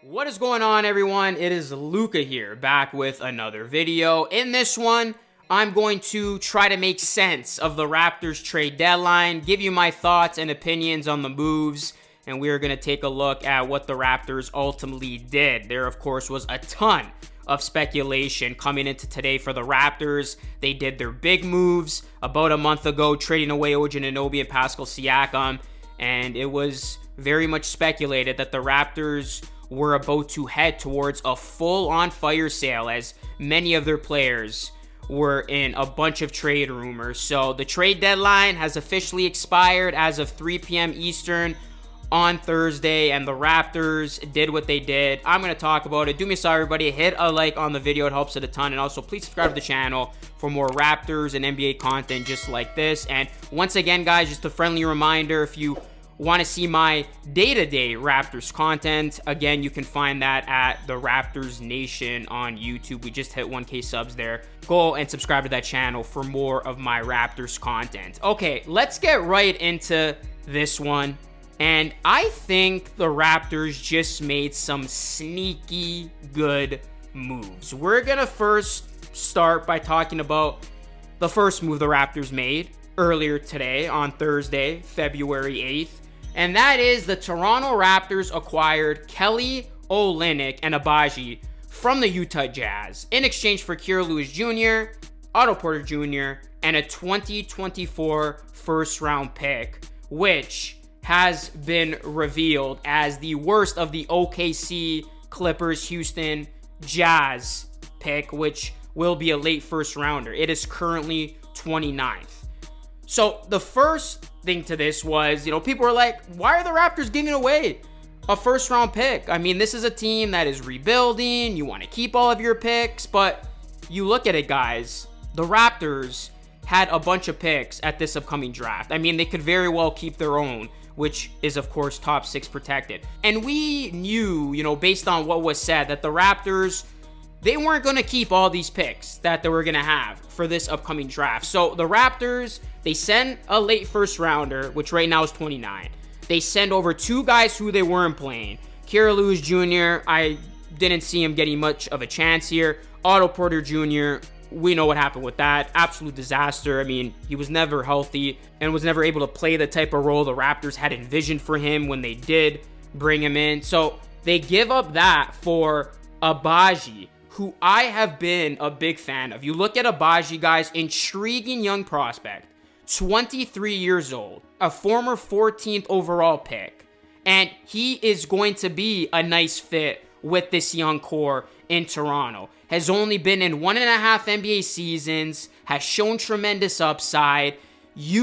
What is going on, everyone? It is Luca here, back with another video. In this one, I'm going to try to make sense of the Raptors trade deadline, give you my thoughts and opinions on the moves, and we are going to take a look at what the Raptors ultimately did. There, of course, was a ton of speculation coming into today for the Raptors. They did their big moves about a month ago, trading away OG Anunoby and Pascal Siakam, and it was very much speculated that the Raptors were about to head towards a full-on fire sale, as many of their players were in a bunch of trade rumors. So the trade deadline has officially expired as of 3 p.m. Eastern on Thursday, and the Raptors did what they did. I'm going to talk about it. Do me a sorry, everybody. Hit a like on the video. It helps it a ton. And also, please subscribe to the channel for more Raptors and NBA content just like this. And once again, guys, just a friendly reminder, if you want to see my day-to-day Raptors content, again, you can find that at the Raptors Nation on YouTube. We just hit 1K subs there. Go and subscribe to that channel for more of my Raptors content. Okay, let's get right into this one. And I think the Raptors just made some sneaky good moves. We're gonna first start by talking about the first move the Raptors made earlier today on Thursday, February 8th. And that is the Toronto Raptors acquired Kelly Olynyk and Agbaji from the Utah Jazz in exchange for Kira Lewis Jr., Otto Porter Jr., and a 2024 first-round pick, which has been revealed as the worst of the OKC, Clippers, Houston, Jazz pick, which will be a late first-rounder. It is currently 29th. So the first thing to this was, people were like, why are the Raptors giving away a first round pick? I mean, this is a team that is rebuilding. You want to keep all of your picks, but you look at it, guys. The Raptors had a bunch of picks at this upcoming draft. I mean, they could very well keep their own, which is, of course, top 6 protected. And we knew, based on what was said, that the Raptors, they weren't going to keep all these picks that they were going to have for this upcoming draft. So the Raptors, they send a late first rounder, which right now is 29. They send over 2 guys who they weren't playing. Kira Lewis Jr., I didn't see him getting much of a chance here. Otto Porter Jr., we know what happened with that. Absolute disaster. I mean, he was never healthy and was never able to play the type of role the Raptors had envisioned for him when they did bring him in. So they give up that for Agbaji, who I have been a big fan of. You look at Agbaji, guys, intriguing young prospect, 23 years old, a former 14th overall pick, and he is going to be a nice fit with this young core in Toronto. Has only been in 1.5 NBA seasons, has shown tremendous upside. He's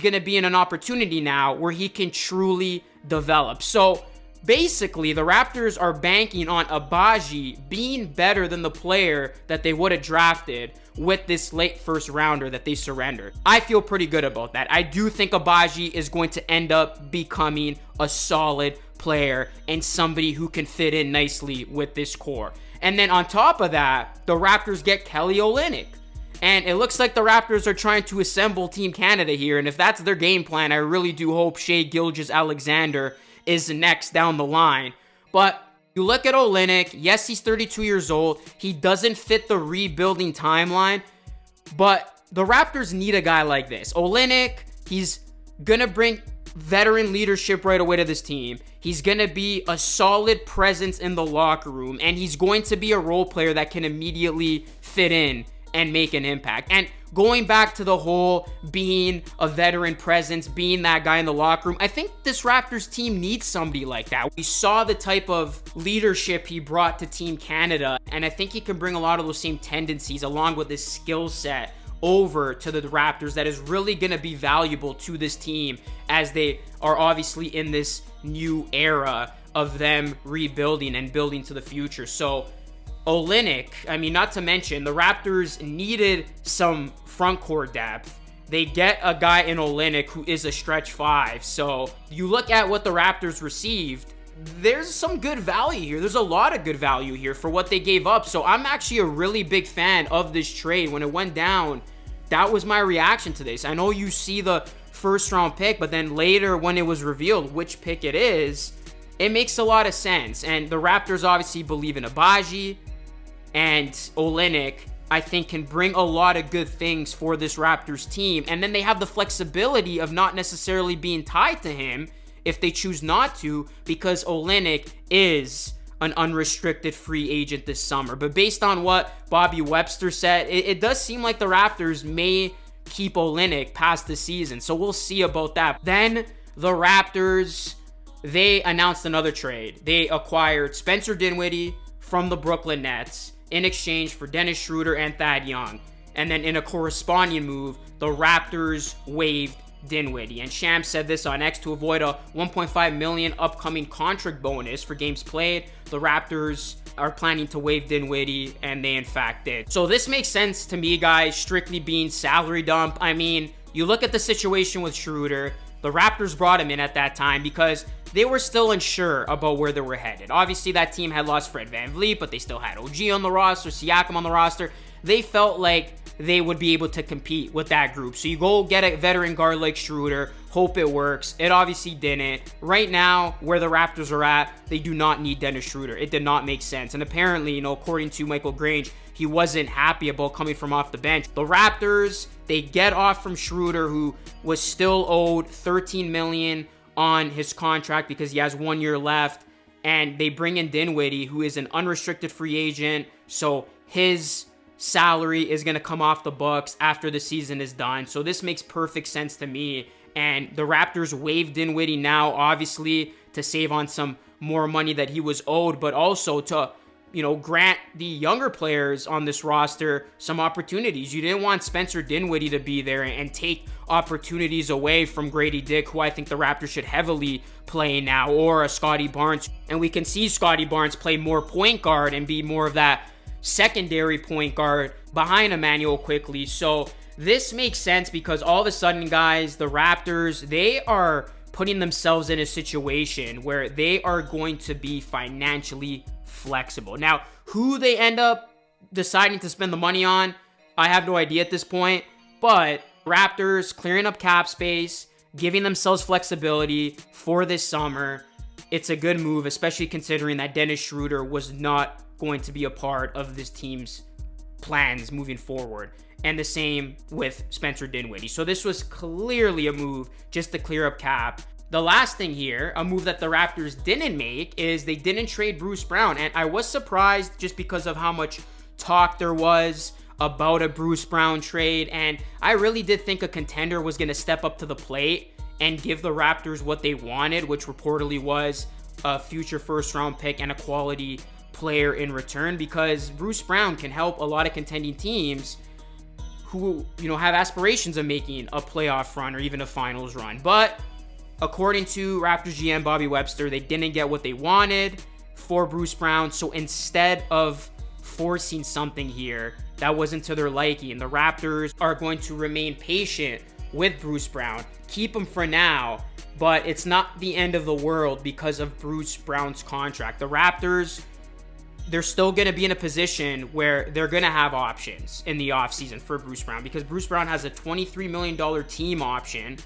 going to be in an opportunity now where he can truly develop. So basically, the Raptors are banking on Agbaji being better than the player that they would have drafted with this late first rounder that they surrendered. I feel pretty good about that. I do think Agbaji is going to end up becoming a solid player and somebody who can fit in nicely with this core. And then on top of that, the Raptors get Kelly Olynyk. And it looks like the Raptors are trying to assemble Team Canada here. And if that's their game plan, I really do hope Shai Gilgeous-Alexander is next down the line. But you look at Olynyk, yes, he's 32 years old. He doesn't fit the rebuilding timeline, but the Raptors need a guy like this. Olynyk, he's going to bring veteran leadership right away to this team. He's going to be a solid presence in the locker room, and he's going to be a role player that can immediately fit in and make an impact. And going back to the whole being a veteran presence, being that guy in the locker room, I think this Raptors team needs somebody like that. We saw the type of leadership he brought to Team Canada, and I think he can bring a lot of those same tendencies along with his skill set over to the Raptors that is really going to be valuable to this team as they are obviously in this new era of them rebuilding and building to the future. So Olynyk, I mean, not to mention, the Raptors needed some front court depth. They get a guy in Olynyk who is a stretch 5. So you look at what the Raptors received, there's some good value here. There's a lot of good value here for what they gave up. So I'm actually a really big fan of this trade. When it went down, that was my reaction to this. I know you see the first round pick, but then later when it was revealed which pick it is, it makes a lot of sense. And the Raptors obviously believe in Agbaji, and Olynyk, I think, can bring a lot of good things for this Raptors team. And then they have the flexibility of not necessarily being tied to him if they choose not to, because Olynyk is an unrestricted free agent this summer. But based on what Bobby Webster said, it does seem like the Raptors may keep Olynyk past the season. So we'll see about that. Then the Raptors, they announced another trade. They acquired Spencer Dinwiddie from the Brooklyn Nets in exchange for Dennis Schroeder and Thad Young. And then in a corresponding move, the Raptors waived Dinwiddie. And Shams said this on X: to avoid a $1.5 million upcoming contract bonus for games played, the Raptors are planning to waive Dinwiddie, and they in fact did. So this makes sense to me, guys, strictly being salary dump. I mean, you look at the situation with Schroeder, the Raptors brought him in at that time because they were still unsure about where they were headed. Obviously, that team had lost Fred VanVleet, but they still had OG on the roster, Siakam on the roster. They felt like they would be able to compete with that group. So you go get a veteran guard like Schroeder, hope it works. It obviously didn't. Right now, where the Raptors are at, they do not need Dennis Schroeder. It did not make sense. And apparently, according to Michael Grange, he wasn't happy about coming from off the bench. The Raptors, they get off from Schroeder, who was still owed $13 million on his contract because he has 1 year left. And they bring in Dinwiddie, who is an unrestricted free agent. So his salary is going to come off the books after the season is done. So this makes perfect sense to me. And the Raptors waived Dinwiddie now, obviously, to save on some more money that he was owed, but also to, grant the younger players on this roster some opportunities. You didn't want Spencer Dinwiddie to be there and take opportunities away from Grady Dick, who I think the Raptors should heavily play now, or a Scotty Barnes. And we can see Scotty Barnes play more point guard and be more of that secondary point guard behind Emmanuel Quickley. So this makes sense because all of a sudden, guys, the Raptors, they are putting themselves in a situation where they are going to be financially flexible. Now, who they end up deciding to spend the money on, I have no idea at this point, but Raptors clearing up cap space, giving themselves flexibility for this summer. It's a good move, especially considering that Dennis Schroeder was not going to be a part of this team's plans moving forward. And the same with Spencer Dinwiddie. So this was clearly a move just to clear up cap. The last thing here, a move that the Raptors didn't make, is they didn't trade Bruce Brown. And I was surprised just because of how much talk there was about a Bruce Brown trade. And I really did think a contender was going to step up to the plate and give the Raptors what they wanted, which reportedly was a future first-round pick and a quality player in return, because Bruce Brown can help a lot of contending teams who, have aspirations of making a playoff run or even a finals run. But according to Raptors GM Bobby Webster, they didn't get what they wanted for Bruce Brown. So instead of forcing something here that wasn't to their liking, the Raptors are going to remain patient with Bruce Brown, keep him for now, but it's not the end of the world because of Bruce Brown's contract. The Raptors, they're still going to be in a position where they're going to have options in the offseason for Bruce Brown, because Bruce Brown has a $23 million team option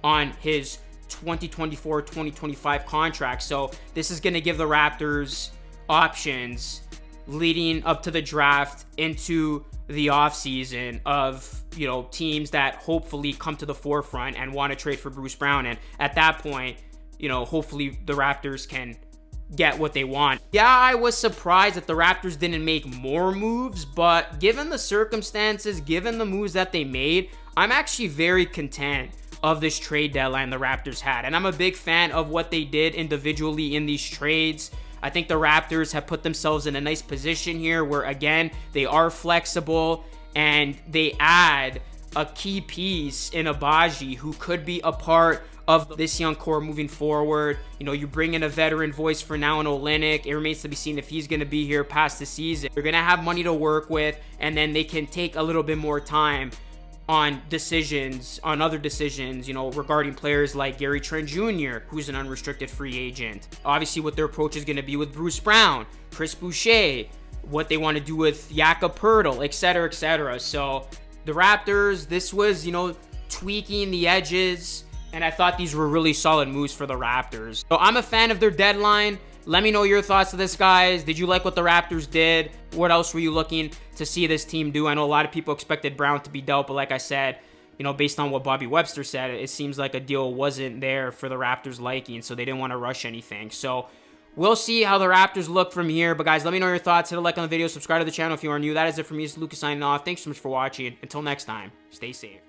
on his 2024-2025 contract. So this is going to give the Raptors options leading up to the draft into the offseason of, teams that hopefully come to the forefront and want to trade for Bruce Brown. And at that point, hopefully the Raptors can get what they want. Yeah, I was surprised that the Raptors didn't make more moves, but given the circumstances, given the moves that they made, I'm actually very content of this trade deadline the Raptors had. And I'm a big fan of what they did individually in these trades. I think the Raptors have put themselves in a nice position here where, again, they are flexible and they add a key piece in Agbaji who could be a part of this young core moving forward. You bring in a veteran voice for now in Olynyk. It remains to be seen if he's going to be here past the season. They're going to have money to work with, and then they can take a little bit more time on other decisions, regarding players like Gary Trent Jr., who's an unrestricted free agent. Obviously, what their approach is going to be with Bruce Brown, Chris Boucher, what they want to do with Jakob Poeltl, etc., etc. So the Raptors, this was, tweaking the edges, and I thought these were really solid moves for the Raptors. So I'm a fan of their deadline. Let me know your thoughts of this, guys. Did you like what the Raptors did? What else were you looking to see this team do? I know a lot of people expected Brown to be dealt, but like I said, you know, based on what Bobby Webster said, it seems like a deal wasn't there for the Raptors' liking, so they didn't want to rush anything. So we'll see how the Raptors look from here. But guys, let me know your thoughts. Hit a like on the video. Subscribe to the channel if you are new. That is it for me. It's Lucas signing off. Thanks so much for watching. Until next time, stay safe.